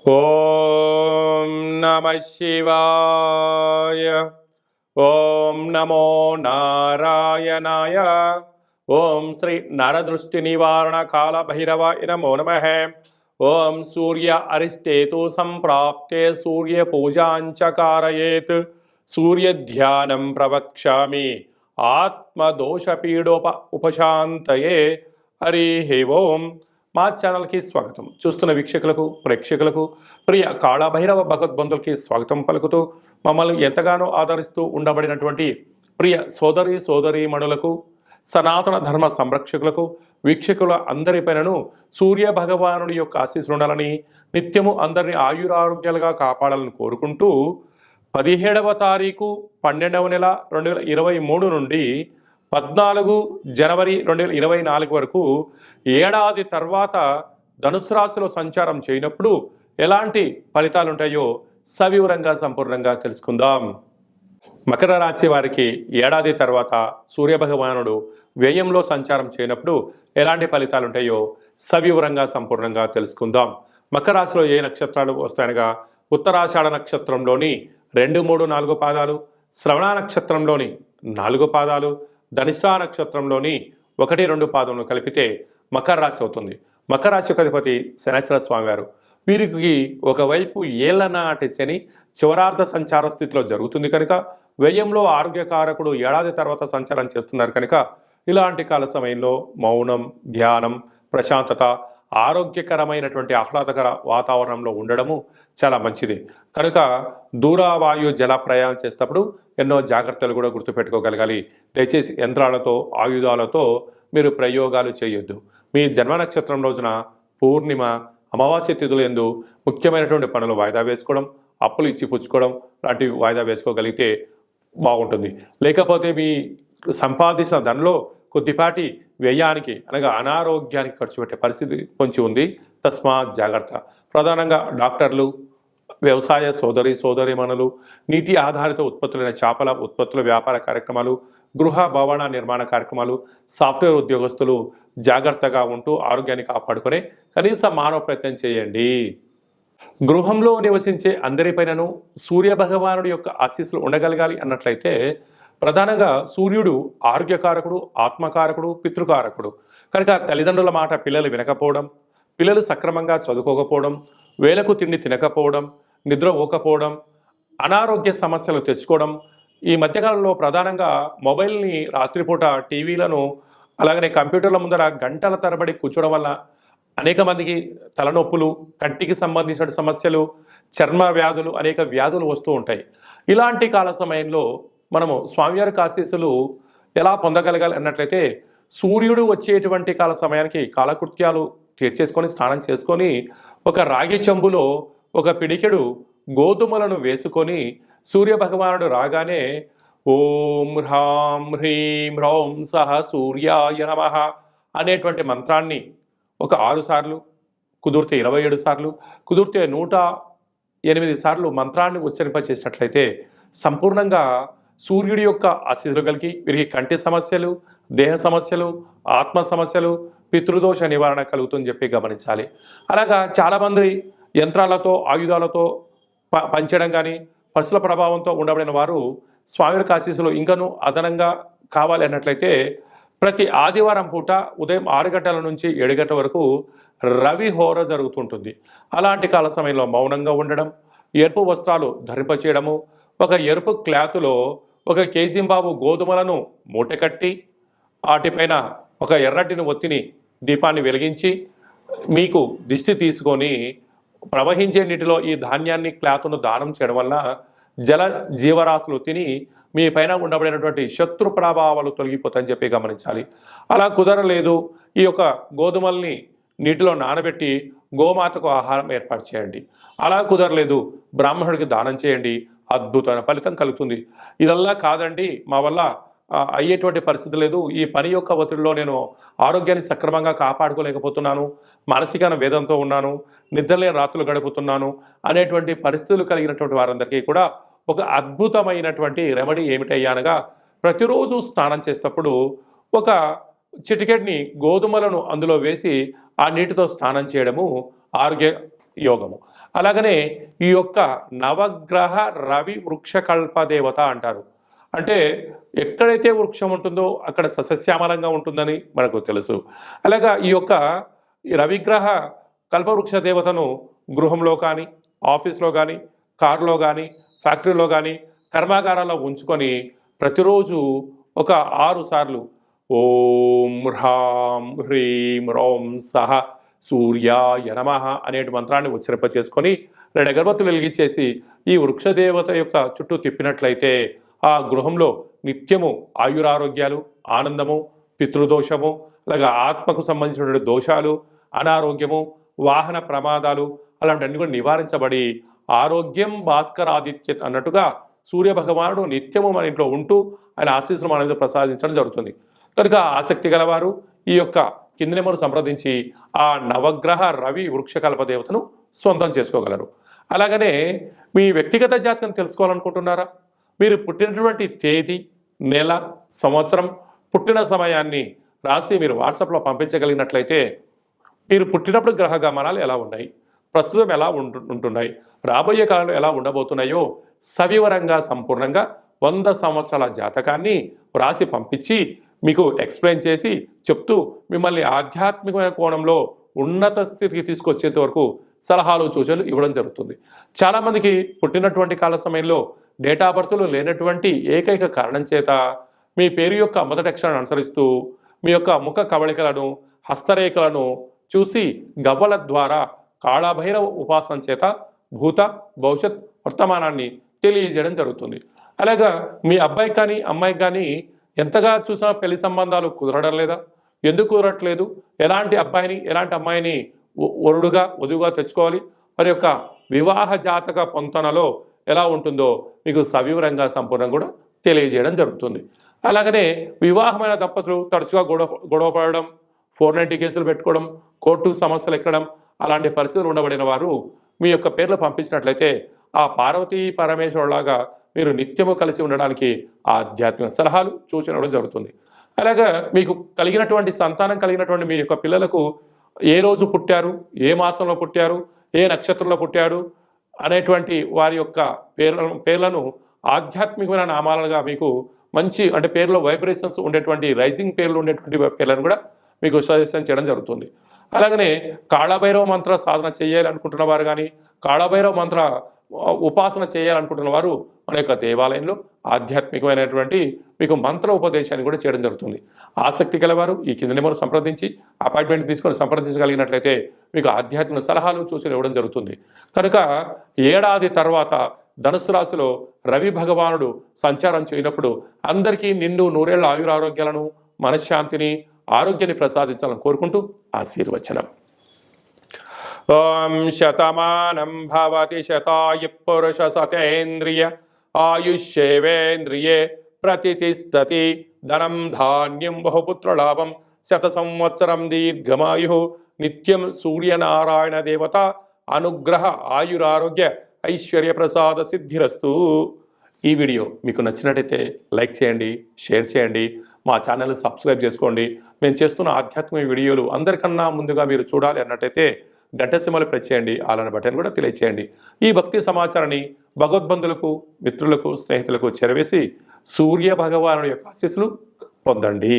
ఓం నమః శివాయ. ఓం నమో నారాయణాయ. ఓం శ్రీ నరదృష్టి నివారణ కాల భైరవాయ నమో నమః. ఓం సూర్య అరిష్టేతు సంప్రాప్తే సూర్య పూజాంచ కారయేత్. సూర్య ధ్యానం ప్రవక్ష్యామి ఆత్మదోషపీడోప ఉపశాంతయే. హరి ఓం. మా ఛానల్కి స్వాగతం. చూస్తున్న వీక్షకులకు ప్రేక్షకులకు ప్రియ కాళభైరవ భగవద్బంధులకి స్వాగతం పలుకుతూ మమ్మల్ని ఎంతగానో ఆదరిస్తూ ఉండబడినటువంటి ప్రియ సోదరీమణులకు సనాతన ధర్మ సంరక్షకులకు వీక్షకుల అందరిపైనను సూర్య భగవానుడి యొక్క ఆశీస్సులు ఉండాలని నిత్యము అందరినీ ఆయురారోగ్యాలుగా కాపాడాలని కోరుకుంటూ 17వ తారీఖు 12వ నెల 2023 నుండి 14 జనవరి 2024 వరకు ఏడాది తర్వాత ధనుసు రాశిలో సంచారం చేయనప్పుడు ఎలాంటి ఫలితాలు ఉంటాయో సవివరంగా సంపూర్ణంగా తెలుసుకుందాం. మకర రాశి వారికి ఏడాది తర్వాత సూర్యభగవానుడు వ్యయంలో సంచారం చేయనప్పుడు ఎలాంటి ఫలితాలు ఉంటాయో సవివరంగా సంపూర్ణంగా తెలుసుకుందాం. మకర రాశిలో ఏ నక్షత్రాలు వస్తాయనగా ఉత్తరాషాఢ నక్షత్రంలోని 2, 3, 4 పాదాలు, శ్రవణ నక్షత్రంలోని 4 పాదాలు, ధనిష్ఠా నక్షత్రంలోని 1, 2 పాదములు కలిపితే మకర రాశి అవుతుంది. మకర రాశి యొక్క అధిపతి శనైశ్వర స్వామి వారు. వీరికి ఒకవైపు ఏళ్లనాటి శని చివరార్ధ సంచార స్థితిలో జరుగుతుంది కనుక వ్యయంలో ఆరోగ్యకారకుడు ఏడాది తర్వాత సంచారం చేస్తున్నారు కనుక ఇలాంటి కాల సమయంలో మౌనం, ధ్యానం, ప్రశాంతత, ఆరోగ్యకరమైనటువంటి ఆహ్లాదకర వాతావరణంలో ఉండడము చాలా మంచిది. కనుక దూరవాయు జల ప్రయాణం చేసేటప్పుడు ఎన్నో జాగ్రత్తలు కూడా గుర్తుపెట్టుకోగలగాలి. దయచేసి యంత్రాలతో ఆయుధాలతో మీరు ప్రయోగాలు చేయొద్దు. మీ జన్మ నక్షత్రం రోజున పూర్ణిమ, అమావాస్య తిథులు యందు ముఖ్యమైనటువంటి పనులు వాయిదా వేసుకోవడం, అప్పులు ఇచ్చి పుచ్చుకోవడం లాంటివి వాయిదా వేసుకోగలిగితే బాగుంటుంది. లేకపోతే మీ సంపాదించిన ధనలో కొద్దిపాటి వ్యయానికి అనగా అనారోగ్యానికి ఖర్చు పెట్టే పరిస్థితి కొంచెం ఉంది. తస్మాత్ జాగ్రత్త. ప్రధానంగా డాక్టర్లు, వ్యవసాయ సోదరీమణులు, నీటి ఆధారిత ఉత్పత్తులైన చేపల ఉత్పత్తుల వ్యాపార కార్యక్రమాలు, గృహ భవన నిర్మాణ కార్యక్రమాలు, సాఫ్ట్వేర్ ఉద్యోగస్తులు జాగ్రత్తగా ఉంటూ ఆరోగ్యాన్ని కాపాడుకునే కనీస మానవ ప్రయత్నం చేయండి. గృహంలో నివసించే అందరిపైనను సూర్యభగవానుడి యొక్క ఆశీస్సులు ఉండగలగాలి అన్నట్లయితే ప్రధానంగా సూర్యుడు ఆరోగ్యకారకుడు, ఆత్మకారకుడు, పితృకారకుడు కనుక తల్లిదండ్రుల మాట పిల్లలు వినకపోవడం, పిల్లలు సక్రమంగా చదువుకోకపోవడం, వేలకు తిండి తినకపోవడం, నిద్ర పోకపోవడం, అనారోగ్య సమస్యలు తెచ్చుకోవడం, ఈ మధ్యకాలంలో ప్రధానంగా మొబైల్ని రాత్రిపూట టీవీలను అలాగనే కంప్యూటర్ల ముందర గంటల తరబడి కూర్చోవడం వల్ల అనేక మందికి తలనొప్పులు, కంటికి సంబంధించిన సమస్యలు, చర్మ వ్యాధులు, అనేక వ్యాధులు వస్తూ ఉంటాయి. ఇలాంటి కాల సమయంలో మనము స్వామివారి ఆశీస్సులు ఎలా పొందగలగాలి అన్నట్లయితే సూర్యుడు వచ్చేటువంటి కాల సమయానికి కాలకృత్యాలు తీర్చేసుకొని స్నానం చేసుకొని ఒక రాగి చెంబులో ఒక పిడికెడు గోధుమలను వేసుకొని సూర్యభగవానుడు రాగానే ఓం హ్రాం హ్రీం హ్రౌం సహ సూర్యాయ నమః అనేటువంటి మంత్రాన్ని ఒక 6 సార్లు, కుదిరితే 27 సార్లు, కుదిరితే 108 సార్లు మంత్రాన్ని ఉచ్చరింపచేసినట్లయితే సంపూర్ణంగా సూర్యుడి యొక్క ఆశీస్సులు కలిగి వీరికి కంటి సమస్యలు, దేహ సమస్యలు, ఆత్మ సమస్యలు, పితృదోష నివారణ కలుగుతుందని చెప్పి గమనించాలి. అలాగా చాలామంది యంత్రాలతో ఆయుధాలతో పంచడం కానీ పరుసుల ప్రభావంతో ఉండబడిన వారు స్వామివారి ఆశీస్సులు ఇంకనూ అదనంగా కావాలి అన్నట్లయితే ప్రతి ఆదివారం పూట ఉదయం 6 గంటల నుంచి 7 గంటల వరకు రవి హోర జరుగుతుంటుంది. అలాంటి కాల సమయంలో మౌనంగా ఉండడం, ఎరుపు వస్త్రాలు ధరింపచేయడము, ఒక ఎరుపు క్లాతులో 1 కేజీంబాబు గోధుమలను మూటకట్టి వాటిపైన ఒక ఎర్రటిని ఒత్తిని దీపాన్ని వెలిగించి మీకు దిష్టి తీసుకొని ప్రవహించే నీటిలో ఈ ధాన్యాన్ని క్లాతును దానం చేయడం వల్ల జల జీవరాశులు తిని మీ పైన ఉండబడినటువంటి శత్రు ప్రభావాలు తొలగిపోతాయని చెప్పి గమనించాలి. అలా కుదరలేదు, ఈ యొక్క గోధుమల్ని నీటిలో నానబెట్టి గోమాతకు ఆహారం ఏర్పాటు చేయండి. అలా కుదరలేదు, బ్రాహ్మణుడికి దానం చేయండి, అద్భుతమైన ఫలితం కలుగుతుంది. ఇదల్లా కాదండి, మా వల్ల అయ్యేటువంటి పరిస్థితి లేదు, ఈ పని యొక్క ఒత్తిడిలో నేను ఆరోగ్యాన్ని సక్రమంగా కాపాడుకోలేకపోతున్నాను, మానసిక వేదంతో ఉన్నాను, నిద్రలేని రాత్రులు గడుపుతున్నాను అనేటువంటి పరిస్థితులు కలిగినటువంటి వారందరికీ కూడా ఒక అద్భుతమైనటువంటి రెమెడీ ఏమిటయ్యా అనగా ప్రతిరోజు స్నానం చేసేటప్పుడు ఒక చిటికెట్ని గోధుమలను అందులో వేసి ఆ నీటితో స్నానం చేయడము యోగము. అలాగనే ఈ యొక్క నవగ్రహ రవి వృక్షకల్ప దేవత అంటారు. అంటే ఎక్కడైతే వృక్షం ఉంటుందో అక్కడ సస్యశ్యామలంగా ఉంటుందని మనకు తెలుసు. అలాగా ఈ యొక్క రవిగ్రహ కల్పవృక్ష దేవతను గృహంలో కానీ, ఆఫీస్లో కానీ, కారులో కానీ, ఫ్యాక్టరీలో కానీ, కర్మాగారాల్లో ఉంచుకొని ప్రతిరోజు ఒక 6 సార్లు ఓం హ్రాం హ్రీం రోం సహ సూర్యాయ నమః అనే మంత్రాన్ని ఉచ్చరింప చేసుకొని 2 అగరబత్తులు వెలిగించేసి ఈ వృక్షదేవత యొక్క చుట్టూ తిప్పినట్లయితే ఆ గృహంలో నిత్యము ఆయురారోగ్యాలు, ఆనందము, పితృదోషము, అలాగే ఆత్మకు సంబంధించిన దోషాలు, అనారోగ్యము, వాహన ప్రమాదాలు అలాంటివన్నీ కూడా నివారించబడి ఆరోగ్యం భాస్కరాదిత్య అన్నట్టుగా సూర్య భగవానుడు నిత్యము మన ఇంట్లో ఉంటూ ఆయన ఆశీస్సులు మన మీద ప్రసాదించడం జరుగుతుంది. కనుక ఆసక్తి గలవారు ఈ యొక్క కింది నెంబర్ సంప్రదించి ఆ నవగ్రహ రవి వృక్షకల్ప దేవతను సొంతం చేసుకోగలరు. అలాగనే మీ వ్యక్తిగత జాతకం తెలుసుకోవాలనుకుంటున్నారా? మీరు పుట్టినటువంటి తేదీ, నెల, సంవత్సరం, పుట్టిన సమయాన్ని రాసి మీరు వాట్సాప్లో పంపించగలిగినట్లయితే మీరు పుట్టినప్పుడు గ్రహ గమనాలు ఎలా ఉన్నాయి, ప్రస్తుతం ఎలా ఉంటున్నాయి, రాబోయే కాలంలో ఎలా ఉండబోతున్నాయో సవివరంగా సంపూర్ణంగా 100 సంవత్సరాల జాతకాన్ని వ్రాసి పంపించి మీకు ఎక్స్ప్లెయిన్ చేసి చెప్తూ మిమ్మల్ని ఆధ్యాత్మికమైన కోణంలో ఉన్నత స్థితికి తీసుకొచ్చేంత వరకు సలహాలు సూచనలు ఇవ్వడం జరుగుతుంది. చాలామందికి పుట్టినటువంటి కాల సమయంలో డేటా బర్త్లు లేనటువంటి ఏకైక కారణం చేత మీ పేరు యొక్క మొదటి అక్షరాన్ని అనుసరిస్తూ మీ యొక్క ముఖ కవళికలను, హస్తరేఖలను చూసి గవ్వల ద్వారా కాళభైరవ ఉపాసన చేత భూత, భవిష్యత్, వర్తమానాన్ని తెలియజేయడం జరుగుతుంది. అలాగా మీ అబ్బాయికి కానీ అమ్మాయికి కానీ ఎంతగా చూసినా పెళ్లి సంబంధాలు కుదరడం లేదా? ఎందుకు కుదరట్లేదు? ఎలాంటి అబ్బాయిని ఎలాంటి అమ్మాయిని వరుడుగా వధువుగా తెచ్చుకోవాలి? మరి యొక్క వివాహ జాతక పొంతనలో ఎలా ఉంటుందో మీకు సవివరంగా సంపూర్ణంగా కూడా తెలియజేయడం జరుగుతుంది. అలాగనే వివాహమైన దంపతులు తరచుగా గొడవ పడడం, 490 కేసులు పెట్టుకోవడం, కోర్టు సమస్యలు ఎక్కడం అలాంటి పరిస్థితులు ఉండబడిన వారు మీ యొక్క పేర్లు పంపించినట్లయితే ఆ పార్వతీ పరమేశ్వరులాగా మీరు నిత్యము కలిసి ఉండడానికి ఆధ్యాత్మిక సలహాలు సూచనలు జరుగుతుంది. అలాగా మీకు కలిగినటువంటి సంతానం కలిగినటువంటి మీ యొక్క పిల్లలకు ఏ రోజు పుట్టారు, ఏ మాసంలో పుట్టారు, ఏ నక్షత్రంలో పుట్టారు అనేటువంటి వారి యొక్క పేర్లను ఆధ్యాత్మికమైన నామాలుగా మీకు మంచి అంటే పేర్లో వైబ్రేషన్స్ ఉండేటువంటి రైజింగ్ పేర్లు ఉండేటువంటి పేర్లను కూడా మీకు సజెషన్ చేయడం జరుగుతుంది. అలాగనే కాళభైరవ మంత్ర సాధన చేయాలనుకుంటున్న వారు కానీ, కాళభైరవ మంత్ర ఉపాసన చేయాలనుకుంటున్న వారు మన యొక్క దేవాలయంలో ఆధ్యాత్మికమైనటువంటి మీకు మంత్ర ఉపదేశాన్ని కూడా చేయడం జరుగుతుంది. ఆసక్తి గలవారు ఈ కింద నెంబర్ సంప్రదించి అపాయింట్మెంట్ తీసుకొని సంప్రదించగలిగినట్లయితే మీకు ఆధ్యాత్మిక సలహాలు సూచనలు ఇవ్వడం జరుగుతుంది. కనుక ఏడాది తర్వాత ధనుసు రాశిలో రవి భగవానుడు సంచారం చేయనప్పుడు అందరికీ నిండు నూరేళ్ల ఆయురారోగ్యాలను, మనశ్శాంతిని, ఆరోగ్యాన్ని ప్రసాదించాలని కోరుకుంటూ ఆశీర్వచనం. ఓం శతమానం భవతి శతాయు పురుష సతేంద్రియ ఆయుష్యేవేంద్రియే ప్రతిష్టతి ధనం ధాన్యం బహుపుత్రలాభం శత సంవత్సరం దీర్ఘమాయు నిత్యం సూర్యనారాయణ దేవత అనుగ్రహ ఆయురారోగ్య ఐశ్వర్య ప్రసాద సిద్ధిరస్తు. ఈ వీడియో మీకు నచ్చినట్టయితే లైక్ చేయండి, షేర్ చేయండి, మా ఛానల్ సబ్స్క్రైబ్ చేసుకోండి. మేము చేస్తున్న ఆధ్యాత్మిక వీడియోలు అందరికన్నా ముందుగా మీరు చూడాలి అన్నట్టయితే గంట సింబల్ ప్రెస్ చేయండి, అలానే బటన్ కూడా తెలియచేయండి. ఈ భక్తి సమాచారాన్ని భగవద్బంధులకు, మిత్రులకు, స్నేహితులకు చేరవేసి సూర్య భగవానుడి యొక్క ఆశీస్సులు పొందండి.